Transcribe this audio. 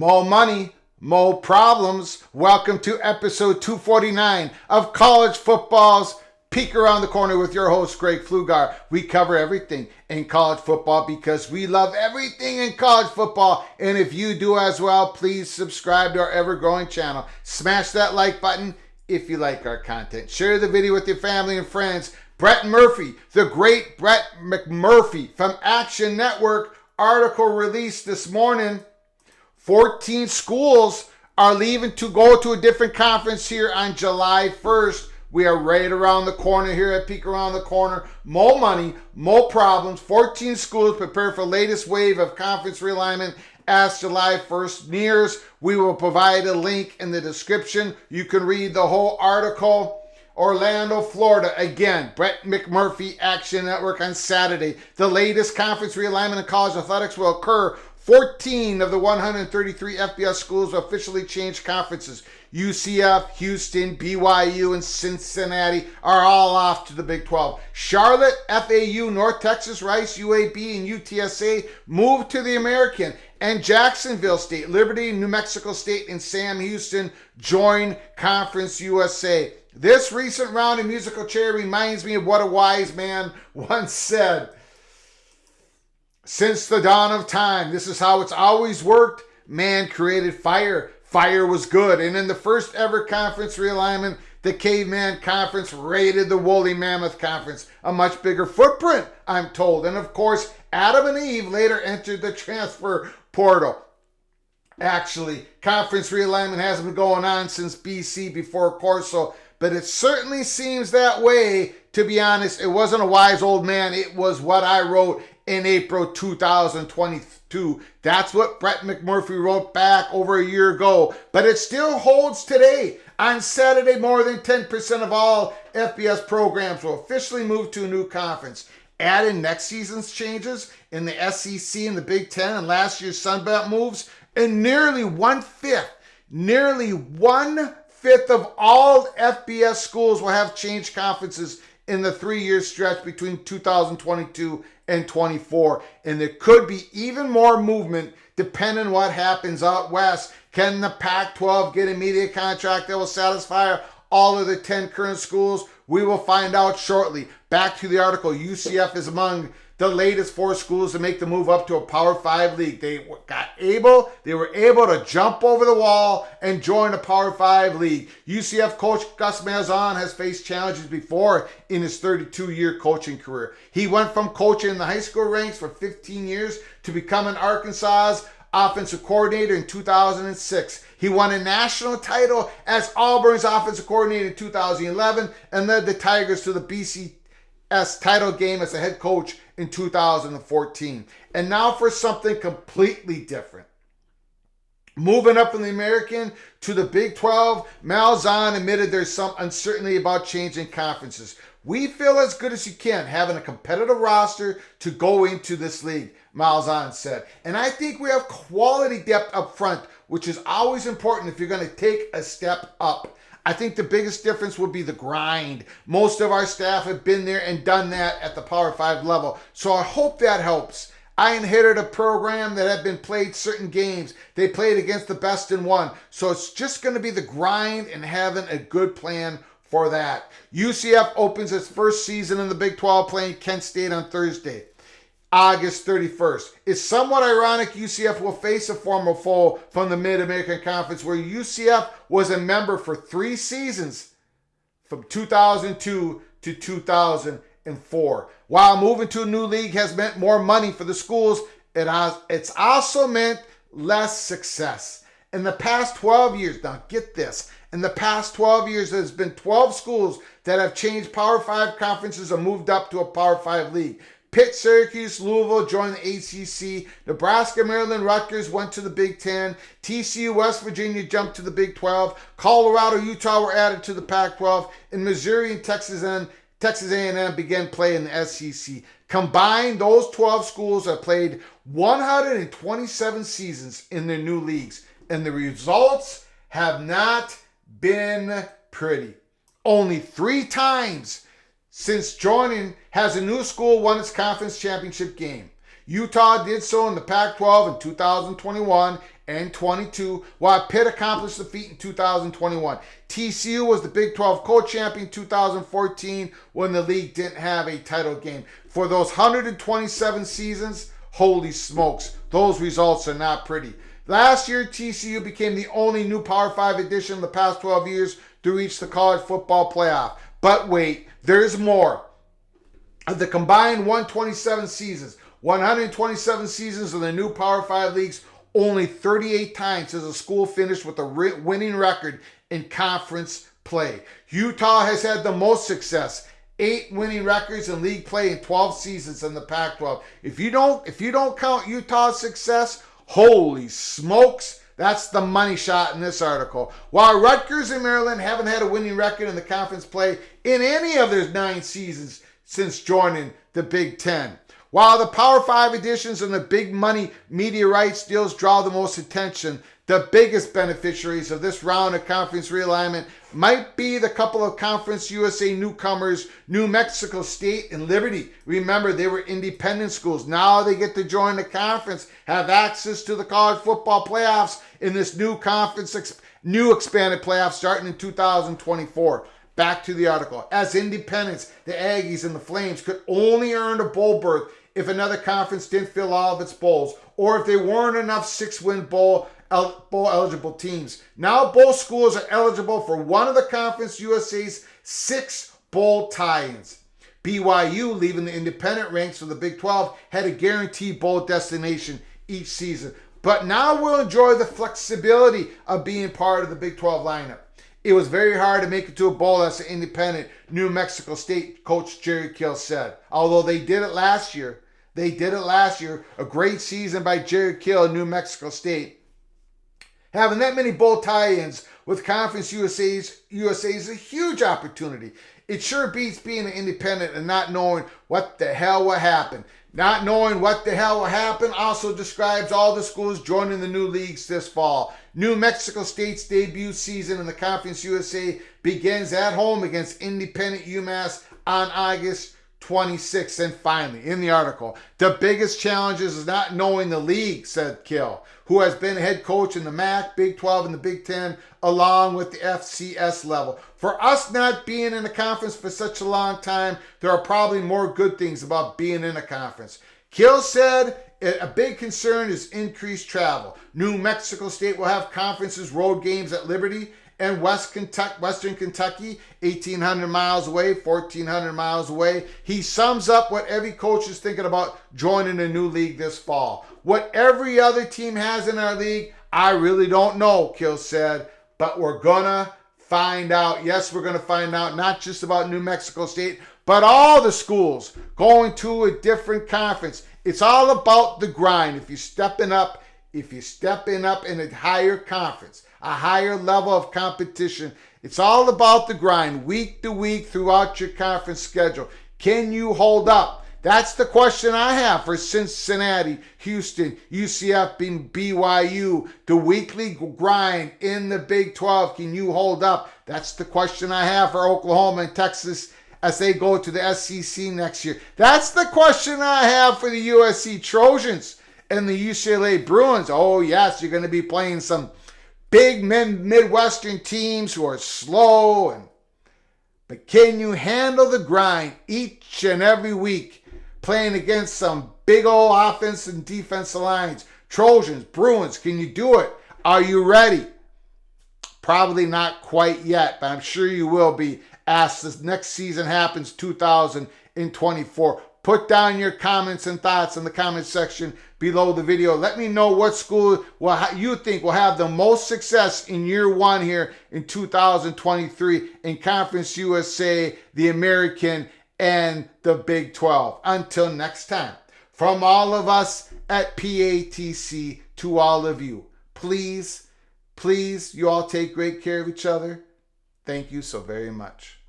More money, more problems. Welcome to episode 249 of College Football's Peek Around the Corner with your host, Greg Pflugar. We cover everything in college football because we love everything in college football. And if you do as well, please subscribe to our ever-growing channel. Smash that like button if you like our content. Share the video with your family and friends. Brett Murphy, the great Brett McMurphy from Action Network, article released this morning. 14 schools are leaving to go to a different conference here on July 1st. We are right around the corner here at Peek Around the Corner. More money, more problems. 14 schools prepare for latest wave of conference realignment as July 1st nears. We will provide a link in the description. You can read the whole article. Orlando, Florida. Again, Brett McMurphy, Action Network on Saturday. The latest conference realignment in college athletics will occur. 14 of the 133 FBS schools will officially change conferences. UCF, Houston, BYU, and Cincinnati are all off to the Big 12. Charlotte, FAU, North Texas, Rice, UAB, and UTSA move to the American. And Jacksonville State, Liberty, New Mexico State, and Sam Houston join Conference USA. This recent round of musical chair reminds me of what a wise man once said. Since the dawn of time, this is how it's always worked. Man created fire. Fire was good. And in the first ever conference realignment, the Caveman Conference raided the Woolly Mammoth Conference. A much bigger footprint, I'm told. And of course, Adam and Eve later entered the transfer portal. Actually, conference realignment hasn't been going on since BC before Corso, but it certainly seems that way. To be honest, it wasn't a wise old man. It was what I wrote in April 2022. That's what Brett McMurphy wrote back over a year ago. But it still holds today. On Saturday, more than 10% of all FBS programs will officially move to a new conference. Add in next season's changes in the SEC and the Big Ten and last year's Sun Belt moves, and nearly one-fifth of all FBS schools will have changed conferences in the 3-year stretch between 2022 and 24. And there could be even more movement depending on what happens out west. Can the Pac-12 get a media contract that will satisfy all of the 10 current schools? We will find out shortly. Back to the article. UCF is among the latest 4 schools to make the move up to a Power 5 league. They were able to jump over the wall and join a Power 5 league. UCF coach Gus Malzahn has faced challenges before in his 32-year coaching career. He went from coaching in the high school ranks for 15 years to becoming Arkansas's offensive coordinator in 2006. He won a national title as Auburn's offensive coordinator in 2011 and led the Tigers to the BCS title game as a head coach in 2014. And now for something completely different. Moving up from the American to the Big 12, Malzahn admitted there's some uncertainty about changing conferences. We feel as good as you can having a competitive roster to go into this league, Malzahn said. And I think we have quality depth up front, which is always important if you're going to take a step up. I think the biggest difference would be the grind. Most of our staff have been there and done that at the Power 5 level. So I hope that helps. I inherited a program that had been played certain games. They played against the best and won. So it's just going to be the grind and having a good plan for that. UCF opens its first season in the Big 12 playing Kent State on Thursday, August 31st. It's somewhat ironic UCF will face a former foe from the Mid-American Conference where UCF was a member for 3 seasons from 2002 to 2004. While moving to a new league has meant more money for the schools, it's also meant less success. In the past 12 years, now get this, in the past 12 years, there's been 12 schools that have changed Power 5 conferences and moved up to a Power 5 league. Pitt, Syracuse, Louisville joined the ACC. Nebraska, Maryland, Rutgers went to the Big 10. TCU, West Virginia jumped to the Big 12. Colorado, Utah were added to the Pac-12. And Missouri and Texas A&M began play in the SEC. Combined, those 12 schools have played 127 seasons in their new leagues. And the results have not been pretty. Only 3 times since joining has a new school won its conference championship game. Utah did so in the Pac-12 in 2021 and 22, while Pitt accomplished the feat in 2021. TCU was the Big 12 co-champion in 2014 when the league didn't have a title game. For those 127 seasons, holy smokes, those results are not pretty. Last year, TCU became the only new Power 5 edition in the past 12 years to reach the college football playoff. But wait, there's more. Of the combined 127 seasons, 127 seasons of the new Power 5 leagues, only 38 times has a school finished with a winning record in conference play. Utah has had the most success, 8 winning records in league play in 12 seasons in the Pac-12. If you don't count Utah's success, holy smokes, that's the money shot in this article. While Rutgers and Maryland haven't had a winning record in the conference play in any of their 9 seasons since joining the Big Ten. While the Power 5 editions and the big money media rights deals draw the most attention, the biggest beneficiaries of this round of conference realignment might be the couple of Conference USA newcomers, New Mexico State and Liberty. Remember, they were independent schools. Now they get to join the conference, have access to the college football playoffs in this new conference, new expanded playoffs starting in 2024. Back to the article. As independents, the Aggies and the Flames could only earn a bowl berth if another conference didn't fill all of its bowls, or if there weren't enough 6-win bowl eligible teams. Now both schools are eligible for one of the Conference USA's 6 bowl tie-ins. BYU, leaving the independent ranks of the Big 12, had a guaranteed bowl destination each season, but now will enjoy the flexibility of being part of the Big 12 lineup. It was very hard to make it to a bowl as an independent, New Mexico State coach Jerry Kill said. Although they did it last year. A great season by Jerry Kill in New Mexico State. Having that many bowl tie-ins with Conference USA is a huge opportunity. It sure beats being an independent and not knowing what the hell will happen. Not knowing what the hell will happen also describes all the schools joining the new leagues this fall. New Mexico State's debut season in the Conference USA begins at home against independent UMass on August 26th. And finally, in the article, the biggest challenge is not knowing the league, said Kill, who has been head coach in the MAC, Big 12, and the Big 10, along with the FCS level. For us not being in a conference for such a long time, there are probably more good things about being in a conference. Kill said a big concern is increased travel. New Mexico State will have conferences road games at Liberty and Western Kentucky, 1,800 miles away, 1,400 miles away. He sums up what every coach is thinking about joining a new league this fall. What every other team has in our league, I really don't know, Kill said, but we're gonna find out. Yes, we're gonna find out not just about New Mexico State, but all the schools going to a different conference. It's all about the grind. If you're stepping up in a higher conference, a higher level of competition, it's all about the grind week to week throughout your conference schedule. Can you hold up? That's the question I have for Cincinnati, Houston, UCF, and BYU. The weekly grind in the Big 12, can you hold up? That's the question I have for Oklahoma and Texas as they go to the SEC next year. That's the question I have for the USC Trojans and the UCLA Bruins. Oh yes, you're going to be playing some big Midwestern teams who are slow, but can you handle the grind each and every week, playing against some big old offense and defensive lines? Trojans, Bruins, can you do it? Are you ready? Probably not quite yet, but I'm sure you will be as this next season happens, 2024. Put down your comments and thoughts in the comment section below the video. Let me know what school you think will have the most success in year one here in 2023 in Conference USA, the American, and the Big 12. Until next time, from all of us at PATC to all of you, please, you all take great care of each other. Thank you so very much.